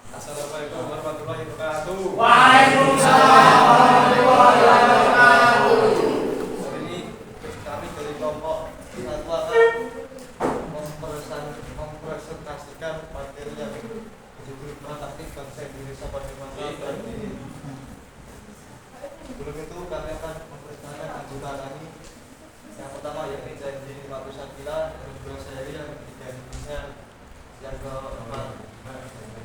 Assalamualaikum warahmatullahi wabarakatuh. Waalaikumsalam warahmatullahi wabarakatuh. Hari ini kami dari kelompok satu akan mempresentasikan materi yang berjudul Aktif Bangsa Indonesia pada masa pandemi. Sebelum itu kami akan mempresentasikan anggota kami. Yang pertama yakni Janji Matu Sakila, yang kedua saya yang ketiga Indonesia, yang keempat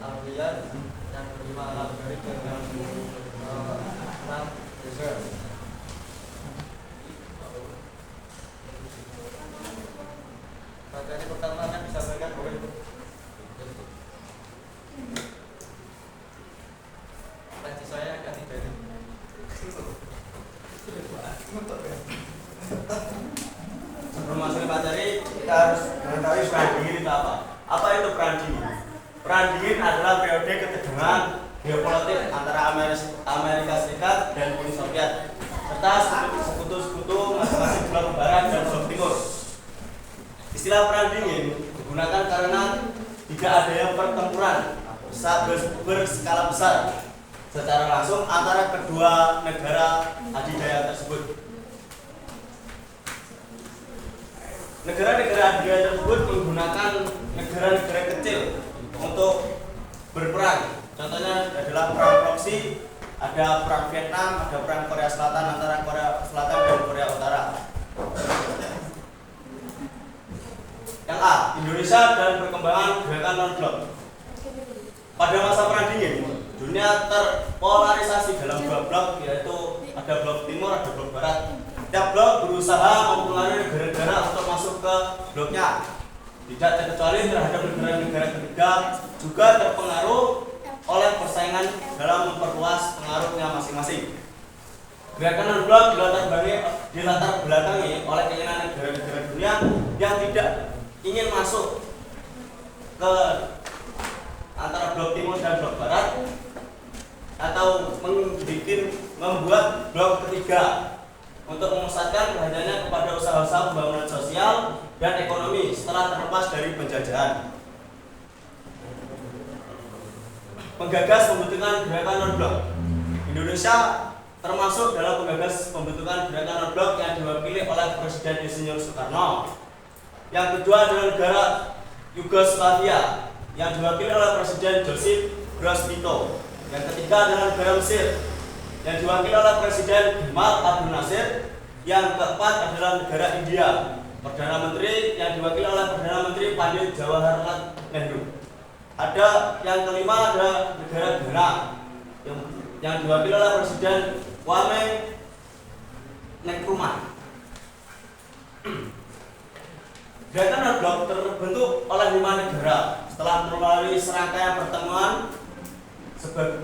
Alfian, yang kelima Al-Gharib, dan yang keenam Reza. Materi pertama akan disampaikan oleh Panci saya akan dari Sebelum masuk ke materi, kita harus mengetahui perang dingin itu apa. Apa itu perang dingin? Perang dingin adalah periode ketegangan geopolitik antara Amerika Serikat dan Uni Soviet, serta sekutu-sekutu masing-masing blok barat dan blok timur. Istilah perang dingin digunakan karena tidak adanya pertempuran berskala besar secara langsung antara kedua negara adidaya tersebut. Negara-negara adidaya tersebut menggunakan negara-negara kecil untuk berperang. Contohnya adalah perang proksi, ada perang Vietnam, ada perang Korea Selatan antara Korea Selatan dan Korea Utara. Yang A, Indonesia dan perkembangan gerakan non-blok. Pada masa perang dingin, dunia terpolarisasi dalam dua blok, yaitu ada blok timur, ada blok barat. Tiap blok berusaha mempengaruhi negara-negara untuk masuk ke bloknya. Tidak terkecuali terhadap negara-negara ketiga juga terpengaruh oleh persaingan dalam memperluas pengaruhnya masing-masing. Gerakan non-blok dilatar belakangi oleh keinginan negara-negara dunia yang tidak ingin masuk ke antara blok timur dan blok barat, atau membuat blok ketiga untuk memusatkan perhatiannya kepada usaha-usaha pembangunan sosial dan ekonomi setelah terlepas dari penjajahan. Penggagas pembentukan gerakan non-blok. Indonesia termasuk dalam penggagas pembentukan gerakan non-blok yang diwakili oleh Presiden Insinyur Soekarno. Yang kedua adalah negara Yugoslavia yang diwakili oleh Presiden Josip Broz Tito. Yang ketiga adalah negara Mesir yang diwakili oleh Presiden Gamal Abdel Nasir. Yang keempat adalah negara India, Perdana Menteri yang diwakili oleh Perdana Menteri Pandit Jawaharlal Nehru. Ada yang kelima adalah negara Ghana yang diwakili oleh Presiden Kwame Nkrumah. Gerakan non-blok terbentuk oleh 5 negara setelah melalui serangkaian pertemuan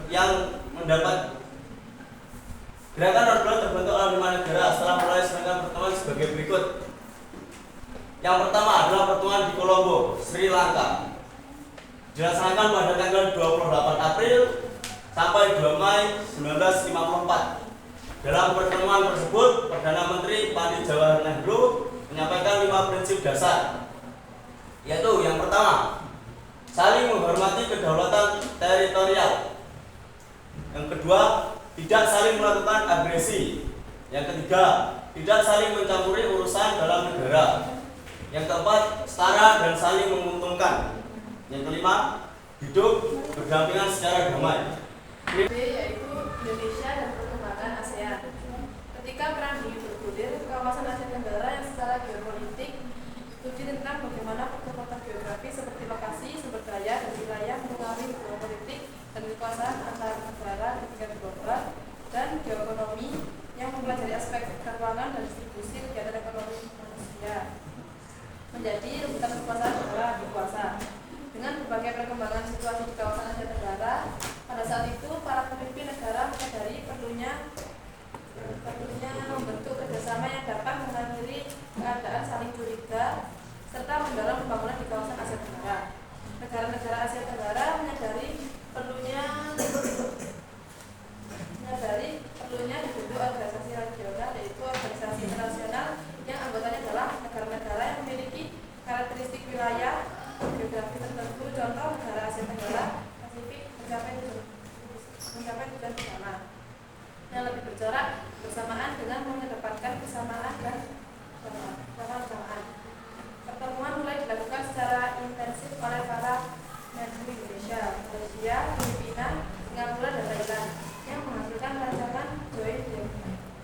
yang mendapat. Gerakan non-blok terbentuk oleh 5 negara setelah melalui serangkaian pertemuan sebagai berikut. Yang pertama adalah pertemuan di Colombo, Sri Lanka. Dilaksanakan pada tanggal 28 April sampai 2 Mei 1954. Dalam pertemuan tersebut, Perdana Menteri Pandit Jawaharlal Nehru menyampaikan 5 prinsip dasar, yaitu yang pertama, saling menghormati kedaulatan teritorial. Yang kedua, tidak saling melakukan agresi. Yang ketiga, tidak saling mencampuri urusan dalam negara. Yang keempat, setara dan saling menguntungkan. Yang kelima, hidup berdampingan secara damai. B yaitu Indonesia dan perkembangan ASEAN. Ketika perang dingin bergulir, kawasan Asia Tenggara yang secara geopolitik studi tentang bagaimana faktor-faktor geografi seperti lokasi, sumber daya, dan wilayah mempengaruhi hubungan politik dan kekuasaan antar negara di tingkat global, dan geoekonomi yang mempelajari aspek keuangan dan distribusi kegiatan ekonomi manusia menjadi rebutan kekuasaan negara berkuasa. Dengan berbagai perkembangan situasi di kawasan Asia Tenggara, pada saat itu para pemimpin negara menyadari perlunya membentuk kerjasama yang dapat mengakhiri keadaan saling curiga serta mendorong pembangunan di kawasan Asia Tenggara. Negara-negara Asia Tenggara menyadari perlunya dibentuk organisasi regional, yaitu organisasi internasional yang anggotanya adalah negara-negara yang memiliki karakteristik wilayah geografi tertentu. Contoh negara Asia Tenggara, Pasifik, negara Malaysia, Filipina, Singapura, dan Thailand yang menghasilkan rancangan Joint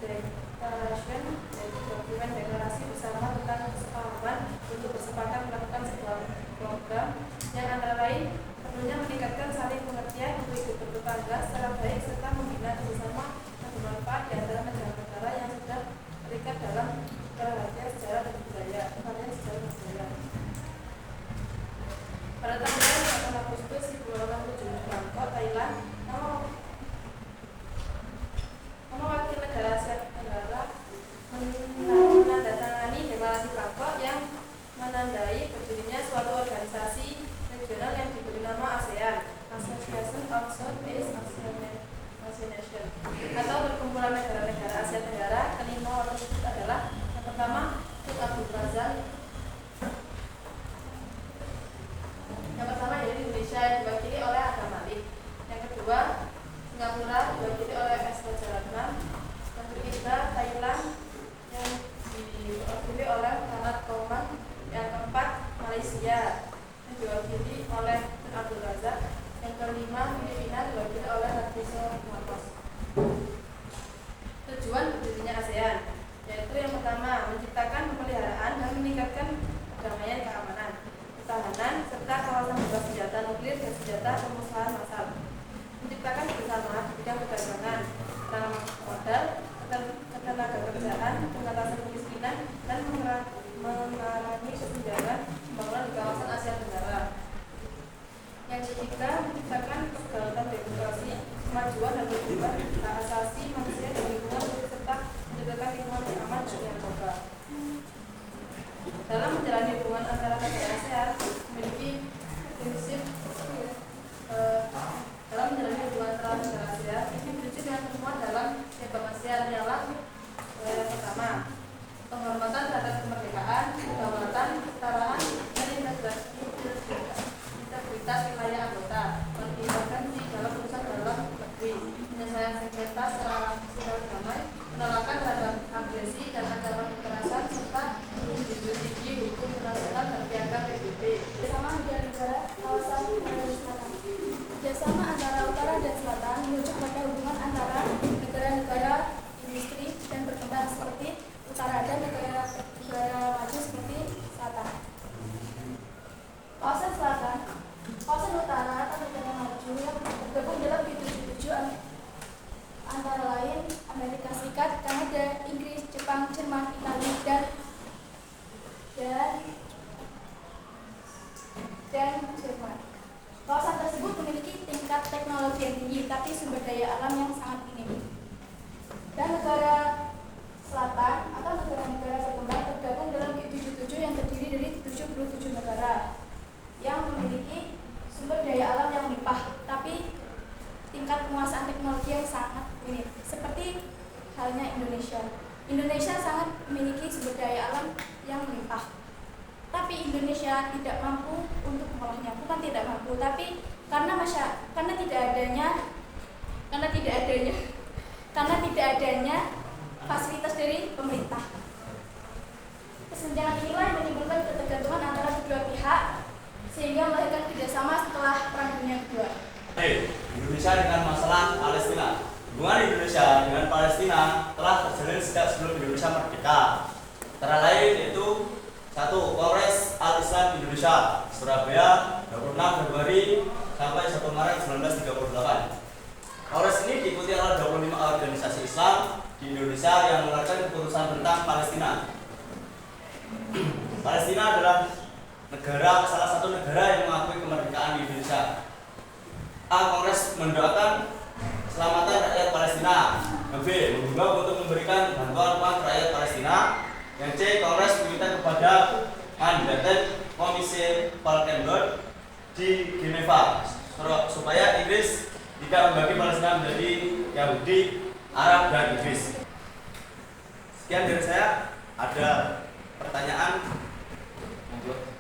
Declaration, yaitu dokumen deklarasi bersama tentang kesepahaman untuk bersepakat melakukan sebuah program yang antara lain perlunya meningkatkan saling pengertian untuk hidup bertetangga secara baik serta membina kerjasama yang bermanfaat di antara negara-negara yang sudah terikat dalam perhatian sejarah dan budaya. Pada tanggal 8 Agustus 1987 di Bangkok, Thailand, nama wakil negara Asia Tenggara menandatangani deklarasi Bangkok yang menandai berdirinya suatu organisasi regional yang diberi nama ASEAN, Association of Southeast Asian Nations, atau perkumpulan negara-negara Asia Tenggara. Kelima orang tersebut adalah yang pertama Tun Abdul Razak, yang pertama yaitu Indonesia yang diwakili oleh Adam Malik, yang kedua Singapura diwakili oleh S. Rajaratnam, yang ketiga Thailand yang diwakili oleh Muhammad Kauman, yang keempat Malaysia yang diwakili oleh Tun Abdul Razak, yang kelima Filipina diwakili oleh Ratiso Marcos. Tujuan berdirinya ASEAN yaitu yang pertama menciptakan pemeliharaan dan meningkatkan perdamaian, keamanan, ketahanan serta kawasan bebas senjata nuklir dan senjata pemusnahan massal, menciptakan bersama di bidang perdagangan, penanaman modal, ketenagakerjaan, pengatasan kemiskinan, dan mengurangi kesenjangan pembangunan di kawasan Asia Tenggara. Yang ketiga, menciptakan kedaulatan demokrasi, kemajuan dan perubahan hak asasi manusia dan lingkungan serta menciptakan lingkungan yang aman bagi anggota. Dalam menjalani hubungan antara negara ASEAN memiliki prinsip dalam menjalani hubungan antara negara ASEAN ini prinsip yang termuat dalam piagam ASEAN ialah yang pertama penghormatan terhadap kemerdekaan, kedaulatan, kesetaraan, dan integritas wilayah anggota, intervensi dalam urusan dalam negeri, penyelesaian sengketa secara damai, penolakan terhadap agresi dan ancaman kekerasan serta menjunjung hukum internasional dan piagam PBB. Bersama negara-negara kawasan Asia Selatan. Kerjasama antara utara dan selatan merujuk pada hubungan antara negara-negara industri dan berkembang seperti utara dan negara maju seperti selatan. Kawasan selatan, kawasan utara atau negara maju yang tergabung dalam G77 antara lain Amerika Serikat, Kanada, Inggris, Jepang, Jerman, Italia, dan Jerman. Kawasan tersebut memiliki tingkat teknologi yang tinggi, tapi sumber daya alam yang sangat minim. Dan negara selatan atau negara-negara berkembang tergabung dalam G77 yang terdiri dari 77 negara yang memiliki sumber daya alam yang melimpah, tapi tingkat penguasaan teknologi yang sangat minim. Seperti halnya Indonesia. Indonesia sangat memiliki sumber daya alam yang melimpah, tapi Indonesia tidak mampu untuk mengolahnya. Bukan tidak mampu, tapi karena tidak adanya fasilitas dari pemerintah. Kesenjangan inilah yang menimbulkan ketergantungan antara kedua pihak sehingga melahirkan kerjasama setelah Perang Dunia Kedua. Indonesia dengan masalah Palestina. Hubungan Indonesia dengan Palestina telah terjalin sejak sebelum Indonesia merdeka. Antara lain yaitu 1. Kongres Al-Islam Indonesia Surabaya 26 Februari sampai 1 Maret 1938. Kongres ini diikuti oleh 25 organisasi Islam di Indonesia yang mengeluarkan keputusan tentang Palestina. Palestina adalah salah satu negara yang mengakui kemerdekaan di Indonesia. A. Kongres mendoakan keselamatan rakyat Palestina. B. Menghimbau untuk memberikan bantuan uang ke rakyat Palestina. Yang C. Kongres meminta kepada Manhattan Komisi Valkenburg di Geneva supaya Inggris tidak membagi Palestina menjadi Yahudi, Arab, dan Inggris. Sekian dari saya. Ada pertanyaan? Monggo.